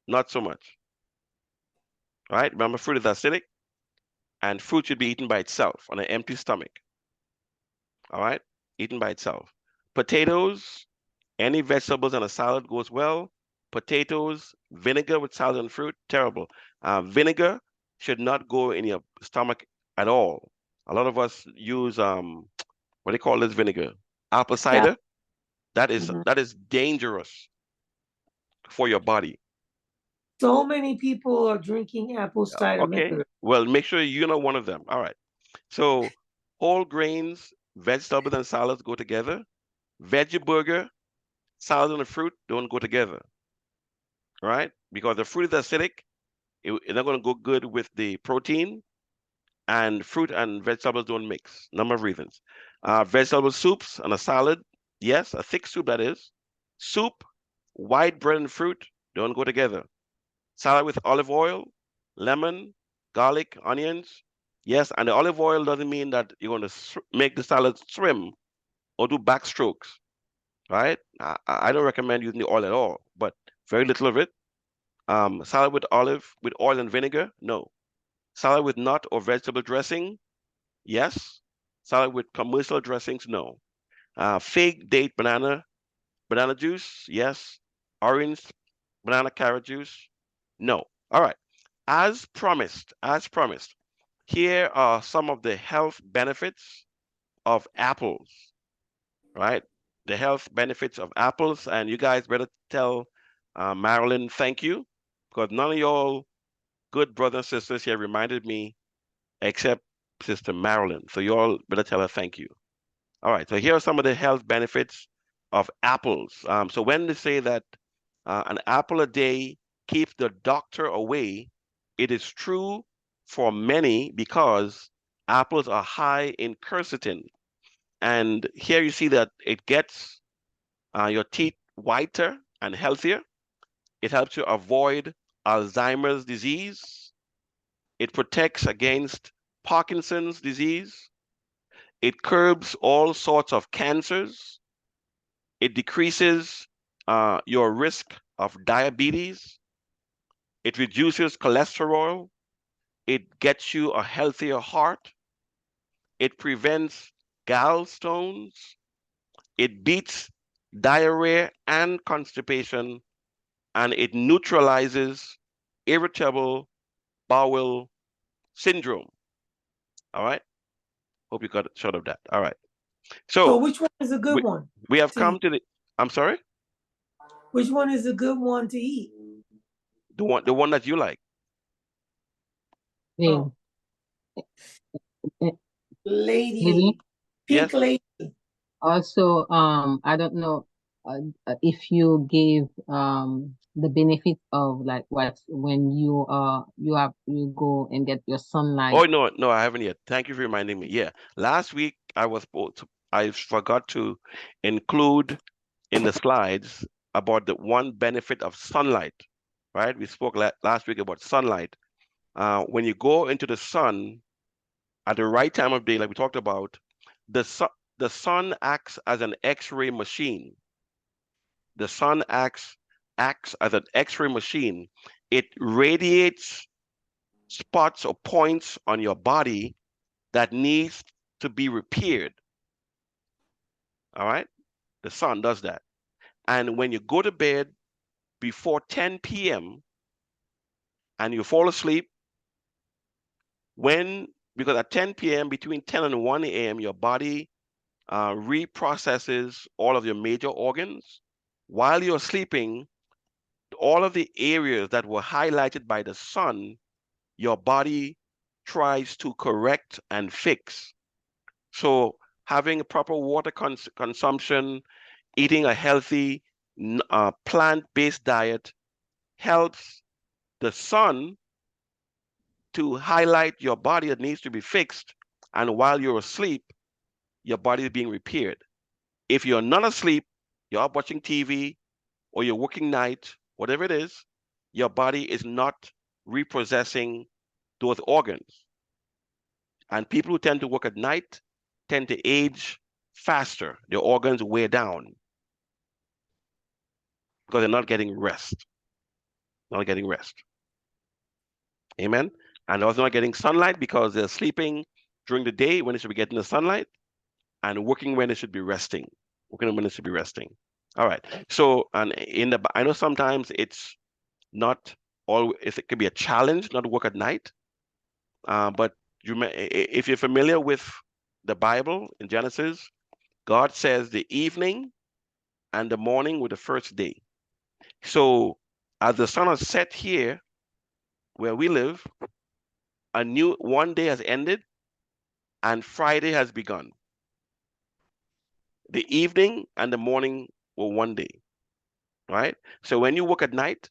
not so much. All right. Remember, fruit is acidic, and fruit should be eaten by itself on an empty stomach. All right, eaten by itself. Potatoes, any vegetables and a salad goes well. Potatoes, vinegar with salad and fruit, terrible. Vinegar should not go in your stomach at all. A lot of us use what do you call this vinegar? Apple cider. That is dangerous for your body. So many people are drinking apple cider Okay, vinegar. well, make sure you're not one of them. All right. So whole grains, vegetables, and salads go together. Veggie burger, salad and the fruit don't go together, right? Because the fruit is acidic, it's not going to go good with the protein, and fruit and vegetables don't mix. Number of reasons. Vegetable soups and a salad, yes, a thick soup that is. Soup, white bread and fruit don't go together. Salad with olive oil, lemon, garlic, onions, yes, and the olive oil doesn't mean that you're going to make the salad swim or do backstrokes, right? I don't recommend using the oil at all, but very little of it. Salad with oil and vinegar, no. Salad with nut or vegetable dressing, yes. Salad with commercial dressings, no. Fig, date, banana juice, yes. Orange, banana, carrot juice, no. All right. As promised, here are some of the health benefits of apples, right? The health benefits of apples, and you guys better tell Marilyn thank you, because none of y'all good brothers and sisters here reminded me except Sister Marilyn. So y'all better tell her thank you. All right, so here are some of the health benefits of apples. So when they say that an apple a day keeps the doctor away, it is true for many because apples are high in quercetin. And here you see that it gets your teeth whiter and healthier. It helps you avoid Alzheimer's disease. It protects against Parkinson's disease. It curbs all sorts of cancers. It decreases your risk of diabetes. It reduces cholesterol. It gets you a healthier heart. It prevents gallstones. It beats diarrhea and constipation, and it neutralizes irritable bowel syndrome. All right. Hope you got a shot of that. All right. So So which one is a good one? we have to come eat? to the. I'm sorry. Which one is a good one to eat? The one that you like. Yeah. Oh, lady, Maybe. pink Yes. lady. Also, I don't know if you give the benefit of like what when you go and get your sunlight. Oh no, I haven't yet. Thank you for reminding me. Yeah, last week I forgot to include in the slides about the one benefit of sunlight. Right? We spoke last week about sunlight. When you go into the sun at the right time of day, like we talked about, the sun acts as an X-ray machine. The sun acts as an X-ray machine. It radiates spots or points on your body that needs to be repaired. All right? The sun does that. And when you go to bed before 10 p.m. and you fall asleep, because at 10 p.m., between 10 and 1 a.m., your body reprocesses all of your major organs. While you're sleeping, all of the areas that were highlighted by the sun, your body tries to correct and fix. So having a proper water consumption, eating a healthy plant-based diet helps the sun to highlight your body that needs to be fixed. And while you're asleep, your body is being repaired. If you're not asleep, you're up watching TV or you're working night, whatever it is, your body is not repossessing those organs. And people who tend to work at night tend to age faster. Their organs wear down because they're not getting rest. Not getting rest. Amen. And also not getting sunlight because they're sleeping during the day when they should be getting the sunlight and working when they should be resting. Working when they should be resting. All right. So, and I know sometimes it's not always, it could be a challenge not to work at night. But if you're familiar with the Bible in Genesis, God says the evening and the morning were the first day. So as the sun has set here where we live, a new one day has ended and Friday has begun. The evening and the morning were one day, right? So when you work at night,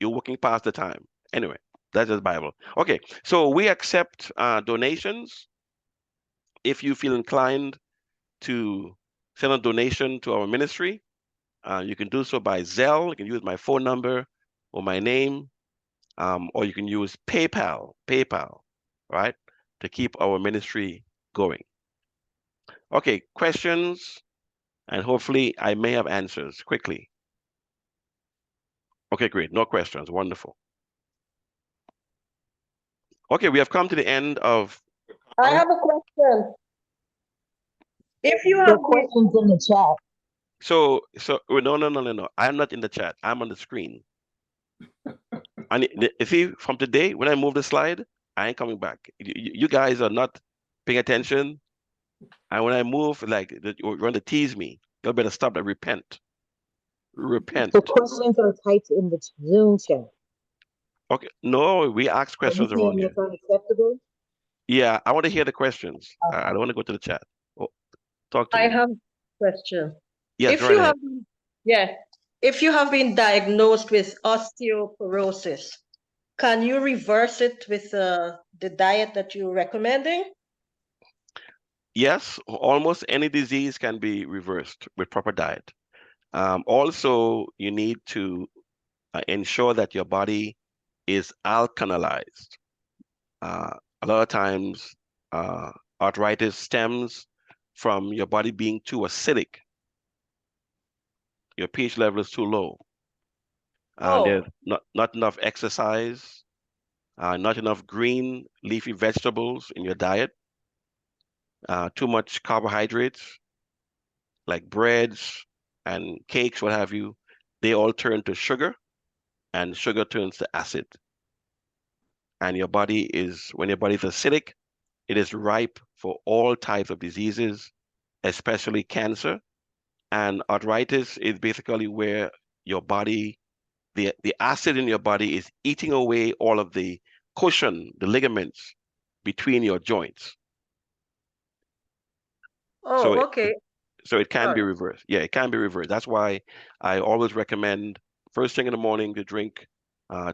you're working past the time. Anyway, that's just Bible. Okay, so we accept donations. If you feel inclined to send a donation to our ministry, you can do so by Zelle. You can use my phone number or my name, or you can use PayPal, right, to keep our ministry going. Okay, questions, and hopefully I may have answers quickly. Okay, great. No questions. Wonderful. Okay, we have come to the end of. I have a question. If you The have been, questions in the chat. So no. I'm not in the chat. I'm on the screen. And you see, from today, when I move the slide, I ain't coming back. You guys are not paying attention. And when I move, like you're going to tease me. You better stop and repent. Repent. The questions are typed in the Zoom chat. Okay. No, we ask Are you questions saying around here. that's unacceptable? Yeah, I want to hear the questions. I don't want to go to the chat. Oh, talk to I me. have a question. Yes, go If right you ahead. have been, yeah, if you have been diagnosed with osteoporosis, can you reverse it with the diet that you're recommending? Yes, almost any disease can be reversed with proper diet. Also, you need to ensure that your body is alkalized. A lot of times, arthritis stems from your body being too acidic. Your pH level is too low. There's Oh, not enough exercise, not enough green leafy vegetables in your diet, too much carbohydrates like breads and cakes, what have you. They all turn to sugar, and sugar turns to acid. And when your body is acidic, it is ripe for all types of diseases, especially cancer. And arthritis is basically where your body, the acid in your body is eating away all of the cushion, the ligaments between your joints. So oh, okay. so it can be Sorry. reversed. Yeah, it can be reversed. That's why I always recommend first thing in the morning to drink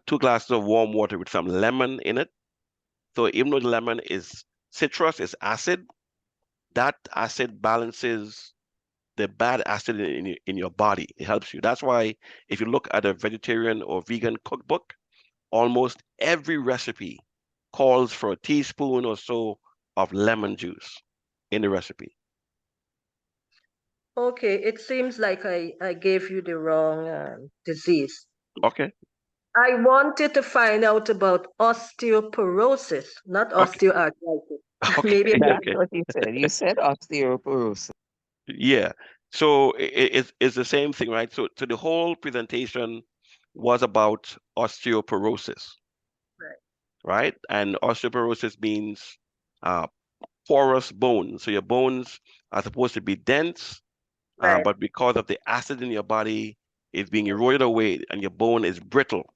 2 glasses of warm water with some lemon in it. So even though the lemon is citrus, is acid, that acid balances the bad acid in your body. It helps you. That's why if you look at a vegetarian or vegan cookbook, almost every recipe calls for a teaspoon or so of lemon juice in the recipe. Okay, it seems like I gave you the wrong disease. Okay. I wanted to find out about osteoporosis, not Okay. osteoarthritis. Maybe Okay. I That's Okay. what you said. You said osteoporosis. Yeah. So it's the same thing, right? So the whole presentation was about osteoporosis, right? And osteoporosis means uh, porous bones. So your bones are supposed to be dense, right. but because of the acid in your body, it's being eroded away, and your bone is brittle.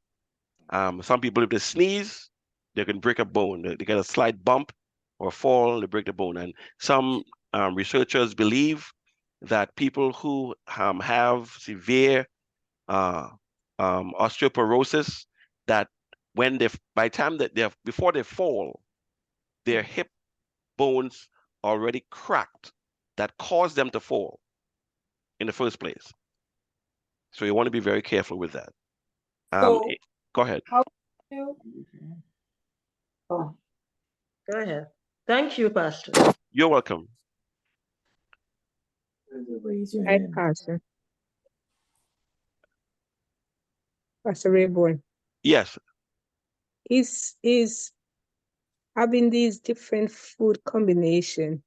Some people, if they sneeze, they can break a bone. They get a slight bump or fall, they break the bone. And some researchers believe that people who have severe uh, osteoporosis, that by the time that before they fall, their hip bones already cracked that caused them to fall in the first place. So you want to be very careful with that. So Go ahead. how do you? Oh, Go ahead. Thank you, Pastor. You're welcome. raise your Hi, hand. Pastor. Pastor Rayborn. Yes. Is having these different food combination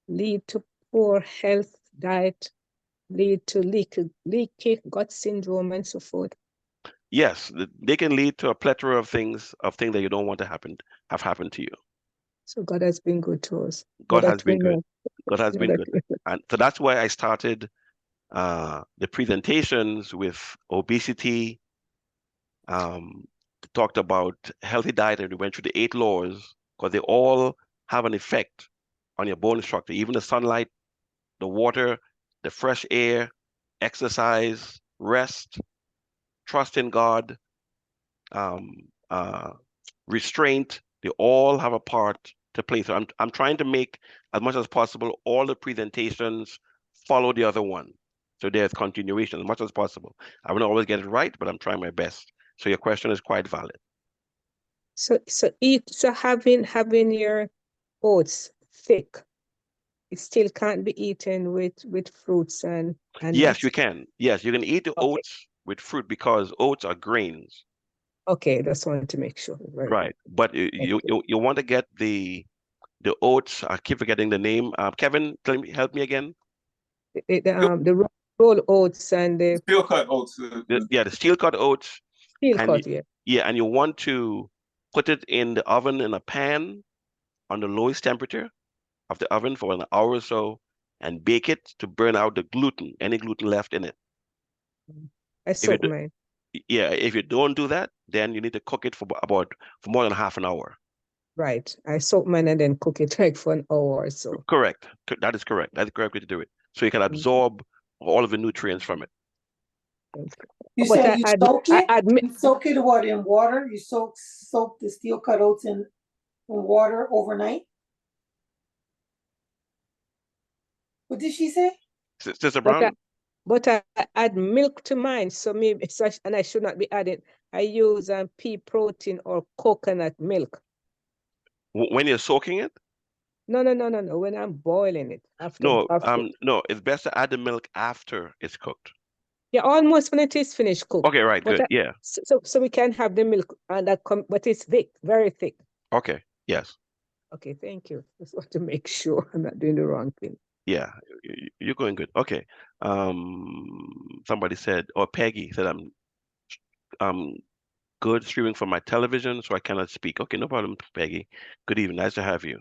lead to poor health diet, lead to leaky gut syndrome and so forth? Yes, they can lead to a plethora of things that you don't want to have happened to you. So God has been good to us. God Now has that we been good. know. God has Now been that good. we know. And so that's why I started the presentations with obesity, talked about healthy diet, and we went through the 8 laws because they all have an effect on your bone structure. Even the sunlight, the water, the fresh air, exercise, rest, trust in God, um, uh, restraint, they all have a part to play. So I'm trying to make as much as possible all the presentations follow the other one. So there's continuation as much as possible. I won't always get it right, but I'm trying my best. So your question is quite valid. So having your oats thick, it still can't be eaten with fruits and Yes, nuts. you can. Yes, you can eat the Okay. oats with fruit because oats are grains, Okay, just wanted to make sure. Very right? good. But Thank you want to get the oats. I keep forgetting the name. Kevin, help me again. The roll oats and the Steel cut oats. The steel cut oats, steel and cut, yeah. yeah, and you want to put it in the oven in a pan on the lowest temperature of the oven for an hour or so, and bake it to burn out the gluten, any gluten left in it. I If you soak do, mine. yeah, if you don't do that, then you need to cook it for more than half an hour. Right. I soak mine and then cook it like for an hour or so. Correct. That is correct. That's the correct way to do it. So you can absorb all of the nutrients from it. You But said you soak I it? admit You soak it what, in water? You soak the steel cut oats in water overnight? What did she say? Sister but Brown? but I add milk to mine, so maybe and I should not be adding. I use pea protein or coconut milk. When you're soaking it? No. When I'm boiling it after. No, it's best to add the milk after it's cooked. Yeah, almost when it is finished cooked. Okay, right, But good. Yeah. so we can have the milk and but it's thick, very thick. Okay. Yes. Okay, thank you. Just want to make sure I'm not doing the wrong thing. Yeah, you're going good. Okay. Somebody said, or Peggy said, I'm good streaming from my television, so I cannot speak. Okay, no problem, Peggy. Good evening. Nice to have you.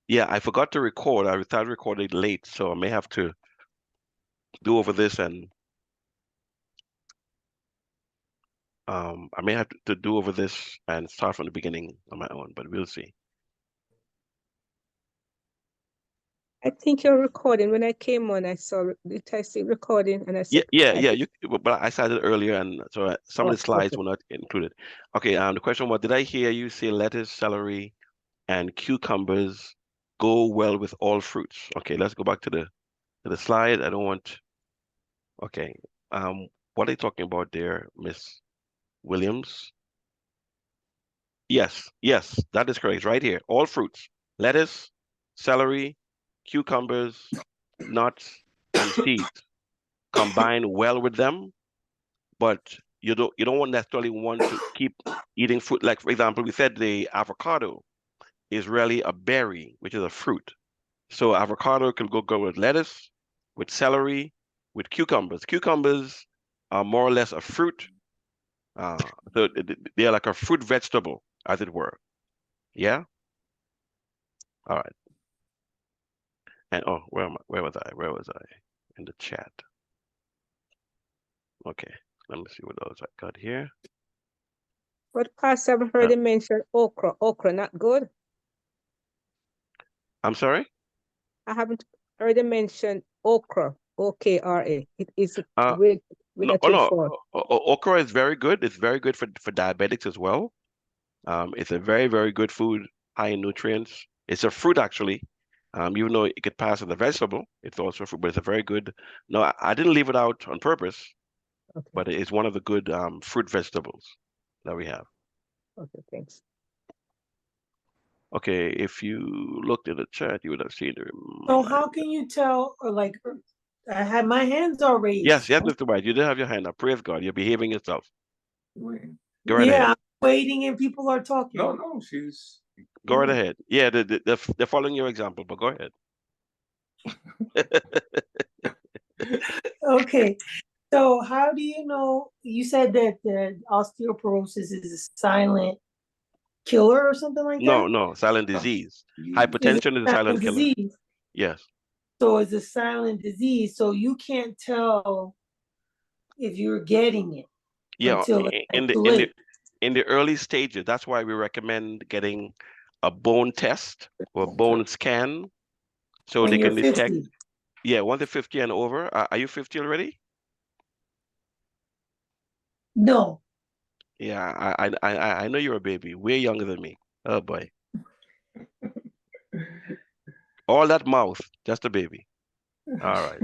Yeah, I forgot to record. I started recording late, so I may have to do over this and I may have to do over this and start from the beginning on my own, but we'll see. I think you're recording. When I came on, I saw, did I see recording? And I said, Yeah. But I started earlier, and so some of the slides okay. were not included. Okay. The question was, did I hear you say lettuce, celery, and cucumbers go well with all fruits? Okay, let's go back to the slide. I don't want. Okay. What are you talking about there, Miss Williams? Yes, that is correct. Right here, all fruits, lettuce, celery, cucumbers, nuts, and seeds combine well with them, but you don't necessarily want to keep eating fruit. Like for example, we said the avocado is really a berry, which is a fruit. So avocado can go with lettuce, with celery, with cucumbers. Cucumbers are more or less a fruit. So they're like a fruit vegetable, as it were. Yeah. All right. And oh, where was I? Where was I? In the chat. Okay. Let me see what else I got here. But Pastor, I've heard him mention okra. Okra, not good? I'm sorry? I haven't heard him mention okra. OKRA. It is with No, a tip for. okra is very good. It's very good for diabetics as well. It's a very, very good food, high in nutrients. It's a fruit actually. Even though it could pass as a vegetable, it's also a fruit, but it's a very good. No, I didn't leave it out on purpose, Okay. but it's one of the good fruit vegetables that we have. Okay, thanks. Okay, if you looked at the chat, you would have seen it. So how can you tell, or like, I had my hands are raised. Yes, Mr. White, you did have your hand up. Praise God, you're behaving yourself. Go right Yeah, ahead. I'm waiting and people are talking. No, she's. Go right ahead. Yeah, they're following your example, but go ahead. Okay, so how do you know, you said that the osteoporosis is a silent killer or something like that? No, silent disease. Is Hypertension is a silent killer. disease? Yes. So it's a silent disease, so you can't tell if you're getting it Yeah, until in it's the too in late. the in the early stages, that's why we recommend getting a bone test or a bone scan so When they you're can detect. 50. Yeah, once they're 50 and over. Are you 50 already? No. Yeah, I know you're a baby, way younger than me. Oh boy. All that mouth, just a baby. All right.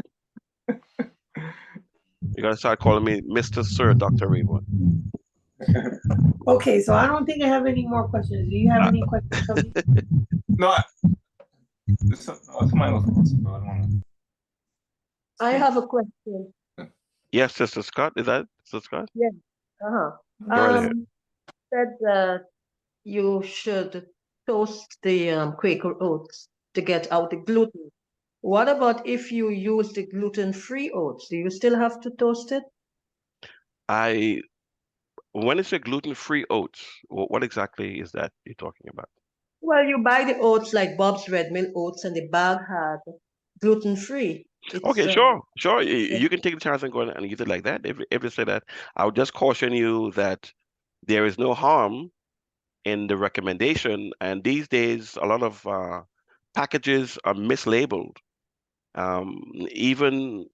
You gotta start calling me Mr. Sir, Dr. Rayvon. Okay, so I don't think I have any more questions. Do you have any questions, Toby? No, somebody else wants to go. I don't want to. I have a question. Yes, Sister Scott, is that Sister Scott? Yes. Uh-huh. Go right ahead. Said that you should toast the Quaker oats to get out the gluten. What about if you use the gluten-free oats? Do you still have to toast it? When it's a gluten-free oats, what exactly is that you're talking about? Well, you buy the oats like Bob's Red Mill oats, and the bag had gluten-free. Okay, sure. You can take the chance and go and use it like that. If you say that, I would just caution you that there is no harm in the recommendation. And these days, a lot of packages are mislabeled. Even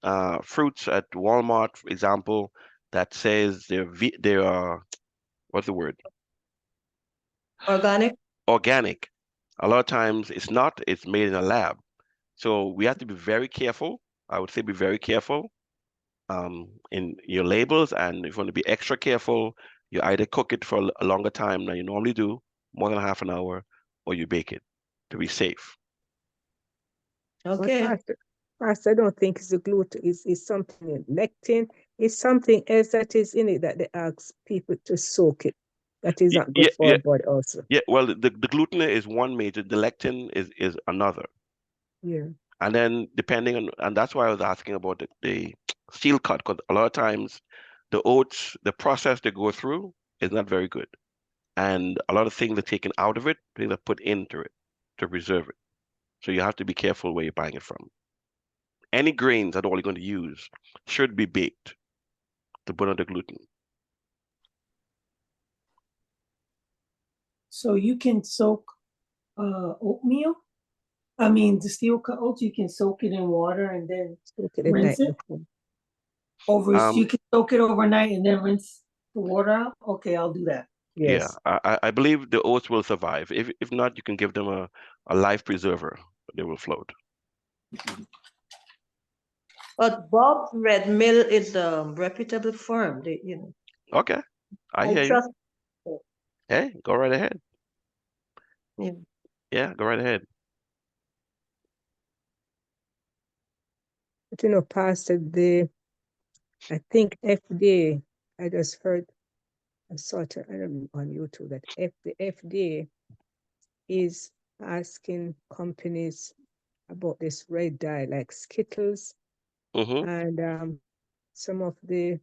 fruits at Walmart, for example, that says they're what's the word? Organic? Organic. A lot of times it's not, it's made in a lab. So we have to be very careful I would say be very careful in your labels, and if you want to be extra careful, you either cook it for a longer time than you normally do, more than half an hour, or you bake it to be safe. But Okay. Pastor, I don't think it's the gluten. It's something in lectin. It's something else that is in it that they ask people to soak it. That is not good Yeah, for yeah, our body also. yeah. Well, the gluten is one major, the lectin is another. Yeah. And then depending on, and that's why I was asking about the steel cut, because a lot of times the oats, the process they go through is not very good. And a lot of things are taken out of it, things are put into it to preserve it. So you have to be careful where you're buying it from. Any grains at all you're going to use should be baked to burn out the gluten. So you can soak oatmeal. I mean, the steel cut oats, you can soak it in water and then Soak it the rinse night it before. over. Um, You can soak it overnight and then rinse the water out. Okay, I'll do that. yeah, Yes. I believe the oats will survive. If not, you can give them a life preserver. They will float. But Bob's Red Mill is a reputable firm. They, Okay, I I hear you. trust it. Hey, go right ahead. Yeah. Yeah, go right ahead. But Pastor, I think FDA, I just heard I saw it I don't know, on YouTube that the FDA is asking companies about this red dye like Skittles Mm-hmm. and some of the